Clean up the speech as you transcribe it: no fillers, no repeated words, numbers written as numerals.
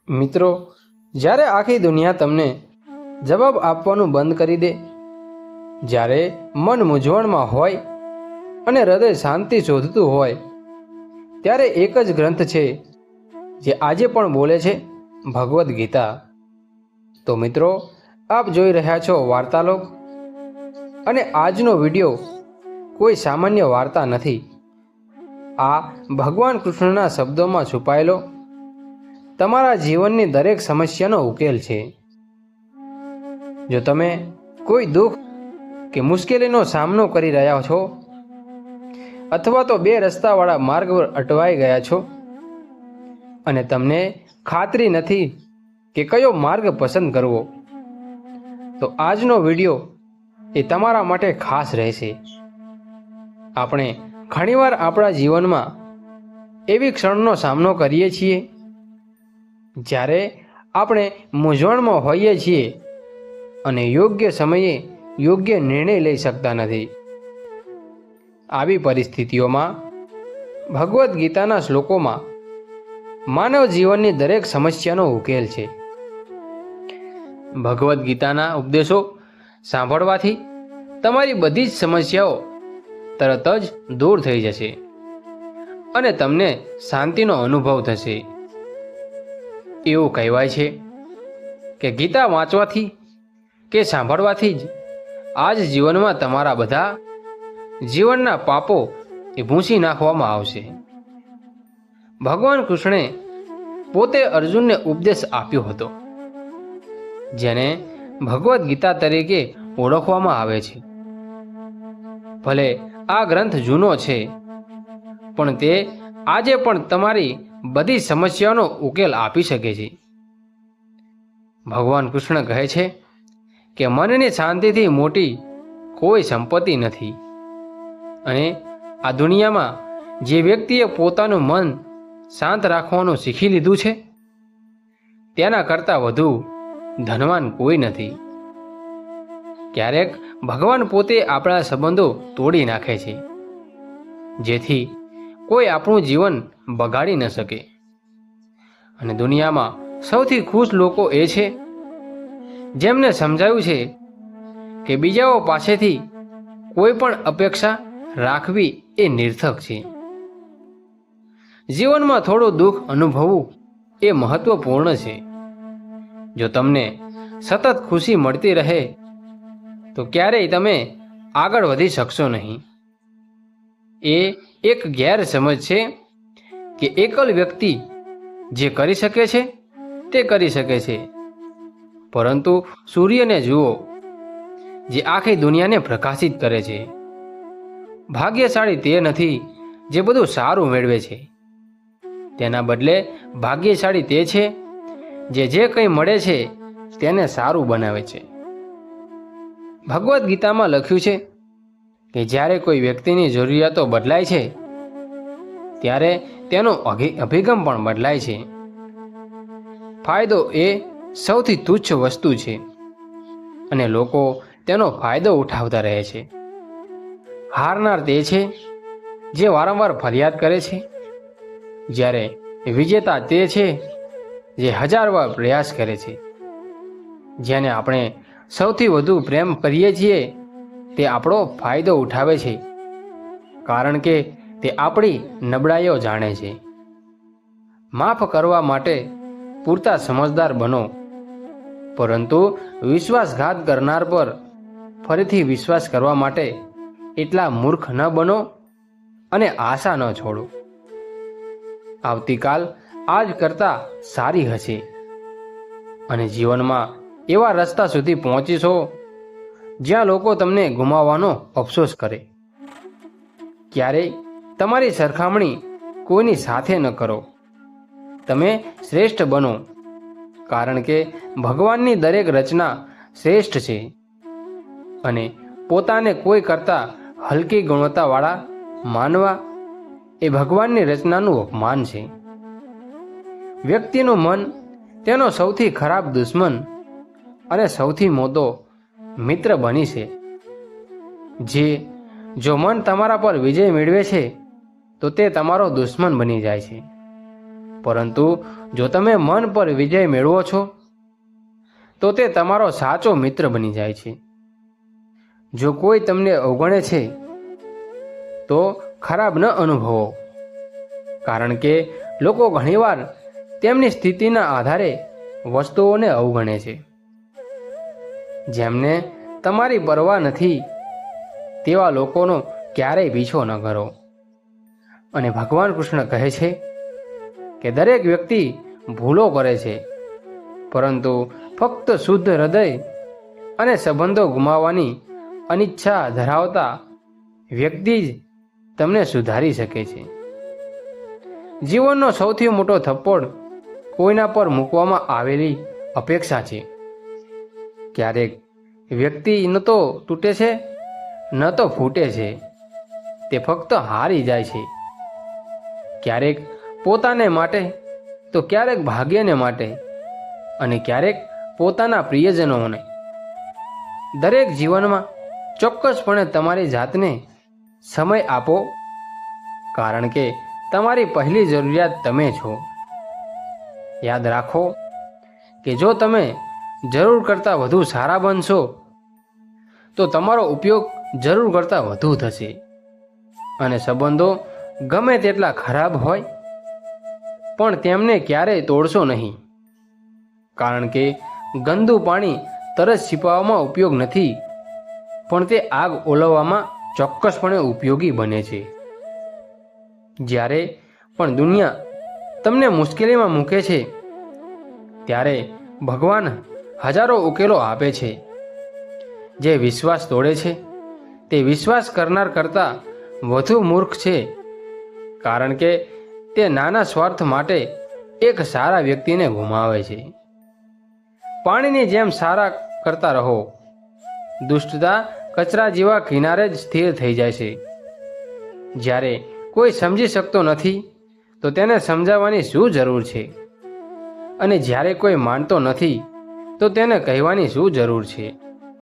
મિત્રો, જ્યારે આખી દુનિયા તમને જવાબ આપવાનું બંધ કરી દે, જ્યારે મન મૂંઝવણમાં હોય અને હૃદય શાંતિ શોધતું હોય, ત્યારે એક જ ગ્રંથ છે જે આજે પણ બોલે છે, ભગવદ્ ગીતા. તો મિત્રો, આપ જોઈ રહ્યા છો વાર્તાલોક, અને આજનો વિડીયો કોઈ સામાન્ય વાર્તા નથી. આ ભગવાન કૃષ્ણના શબ્દોમાં છુપાયેલો તમારા જીવનની દરેક સમસ્યાનો ઉકેલ છે. જો તમે કોઈ દુઃખ કે મુશ્કેલીનો સામનો કરી રહ્યા છો, અથવા તો બે રસ્તાવાળા માર્ગ પર અટવાઈ ગયા છો અને તમને ખાતરી નથી કે કયો માર્ગ પસંદ કરવો, તો આજનો વિડીયો એ તમારા માટે ખાસ રહેશે. આપણે ઘણીવાર આપણા જીવનમાં એવી ક્ષણનો સામનો કરીએ છીએ જ્યારે આપણે મૂંઝવણમાં હોઈએ છીએ અને યોગ્ય સમયે યોગ્ય નિર્ણય લઈ શકતા નથી. આવી પરિસ્થિતિઓમાં ભગવદ્ ગીતાના શ્લોકોમાં માનવ જીવનની દરેક સમસ્યાનો ઉકેલ છે. ભગવદ્ ગીતાના ઉપદેશો સાંભળવાથી તમારી બધી જ સમસ્યાઓ તરત જ દૂર થઈ જશે અને તમને શાંતિનો અનુભવ થશે. એવું કહેવાય છે કે ગીતા વાંચવાથી કે સાંભળવાથી જ આજ જીવનમાં તમારા બધા જીવનના પાપો એ ભૂંસી નાખવામાં આવશે. ભગવાન કૃષ્ણે પોતે અર્જુનને ઉપદેશ આપ્યો હતો, જેને ભગવદ્ ગીતા તરીકે ઓળખવામાં આવે છે. ભલે આ ગ્રંથ જૂનો છે, પણ તે આજે પણ તમારી બધી સમસ્યાઓનો ઉકેલ આપી શકે છે. ભગવાન કૃષ્ણ કહે છે કે મનની શાંતિથી મોટી કોઈ સંપત્તિ નથી, અને આ દુનિયામાં જે વ્યક્તિએ પોતાનું મન શાંત રાખવાનું શીખી લીધું છે, તેના કરતાં વધુ ધનવાન કોઈ નથી. ક્યારેક ભગવાન પોતે આપણા સંબંધો તોડી નાખે છે, જેથી કોઈ આપણું જીવન બગાડી ન શકે. અને દુનિયામાં સૌથી ખુશ લોકો એ છે જેમને સમજાયું છે કે બીજાઓ પાસેથી કોઈ પણ અપેક્ષા રાખવી એ નિર્થક છે. જીવનમાં થોડું દુઃખ અનુભવવું એ મહત્વપૂર્ણ છે. જો તમને સતત ખુશી મળતી રહે તો ક્યારેય તમે આગળ વધી શકશો નહીં. એ એક ગેરસમજ છે કે એકલ વ્યક્તિ જે કરી શકે છે તે કરી શકે છે, પરંતુ સૂર્યને જુઓ, જે આખી દુનિયાને પ્રકાશિત કરે છે. ભાગ્યશાળી તે નથી જે બધું સારું મેળવે છે, તેના બદલે ભાગ્યશાળી તે છે જે કંઈ મળે છે તેને સારું બનાવે છે. ભગવદ્ ગીતામાં લખ્યું છે કે જ્યારે કોઈ વ્યક્તિની જરૂરિયાતો બદલાય છે, ત્યારે તેનો અભિગમ પણ બદલાય છે. ફાયદો એ સૌથી તુચ્છ વસ્તુ છે, અને લોકો તેનો ફાયદો ઉઠાવતા રહે છે. હારનાર તે છે જે વારંવાર ફરિયાદ કરે છે, જ્યારે વિજેતા તે છે જે 1000 વાર પ્રયાસ કરે છે. જેને આપણે સૌથી વધુ પ્રેમ કરીએ છીએ તે આપણો ફાયદો ઉઠાવે છે, કારણ કે તે આપણી નબળાઈઓ જાણે છે. માફ કરવા માટે પૂરતા સમજદાર બનો, પરંતુ વિશ્વાસઘાત કરનાર પર ફરીથી વિશ્વાસ કરવા માટે એટલા મૂર્ખ ન બનો અને આશા ન છોડો. આવતીકાલ આજ કરતાં સારી હશે, અને જીવનમાં એવા રસ્તા સુધી પહોંચીશો જ્યાં લોકો તમને ગુમાવવાનો અફસોસ કરે. ક્યારેય તમારી સરખામણી કોઈની સાથે ન કરો. તમે શ્રેષ્ઠ બનો, કારણ કે ભગવાનની દરેક રચના શ્રેષ્ઠ છે, અને પોતાને કોઈ કરતાં હલકી ગુણવત્તાવાળા માનવા એ ભગવાનની રચનાનું અપમાન છે. વ્યક્તિનું મન તેનો સૌથી ખરાબ દુશ્મન અને સૌથી મોટો મિત્ર બની છે. જો મન તમારા પર વિજય મેળવે છે તો તે તમારો દુશ્મન બની જાય છે, પરંતુ જો તમે મન પર વિજય મેળવો છો તો તે તમારો સાચો મિત્ર બની જાય છે. જો કોઈ તમને અવગણે છે તો ખરાબ ન અનુભવો, કારણ કે લોકો ઘણીવાર તેમની સ્થિતિના આધારે વસ્તુઓને અવગણે છે. જેમને તમારી પરવા નથી તેવા લોકોનો ક્યારેય પીછો ન કરો. અને ભગવાન કૃષ્ણ કહે છે કે દરેક વ્યક્તિ ભૂલો કરે છે, પરંતુ ફક્ત શુદ્ધ હૃદય અને સંબંધો ગુમાવવાની અનિચ્છા ધરાવતા વ્યક્તિ જ તમને સુધારી શકે છે. જીવનનો સૌથી મોટો થપ્પડ કોઈના પર મૂકવામાં આવેલી અપેક્ષા છે. ક્યારેક વ્યક્તિ ન તો તૂટે છે ન તો ફૂટે છે, તે ફક્ત હારી જાય છે. ક્યારેક પોતાને માટે તો ક્યારેક ભાગ્યને માટે અને ક્યારેક પોતાના પ્રિયજનોને. દરેક જીવનમાં ચોક્કસપણે તમારી જાતને સમય આપો, કારણ કે તમારી પહેલી જરૂરિયાત તમે છો. યાદ રાખો કે જો તમે જરૂર કરતાં વધુ સારા બનશો તો તમારો ઉપયોગ જરૂર કરતાં વધુ થશે, અને સંબંધો ગમે તેટલા ખરાબ હોય પણ તેમને ક્યારેય તોડશો નહીં, કારણ કે ગંદુ પાણી તરસ છીપાવવામાં ઉપયોગ નથી, પણ તે આગ ઓલવવામાં ચોક્કસપણે ઉપયોગી બને છે. જ્યારે પણ દુનિયા તમને મુશ્કેલીમાં મૂકે છે ત્યારે ભગવાન હજારો ઉકેલો આપે છે. જે વિશ્વાસ તોડે છે તે વિશ્વાસ કરનાર કરતાં વધુ મૂર્ખ છે, કારણ કે તે નાના સ્વાર્થ માટે એક સારા વ્યક્તિને ગુમાવે છે. પાણીની જેમ સારા કરતા રહો. દુષ્ટતા કચરા જેવા કિનારે જ સ્થિર થઈ જાય છે. જ્યારે કોઈ સમજી શકતો નથી તો તેને સમજાવવાની શું જરૂર છે, અને જ્યારે કોઈ માનતો નથી તો તેને કહેવાની શું જરૂર છે.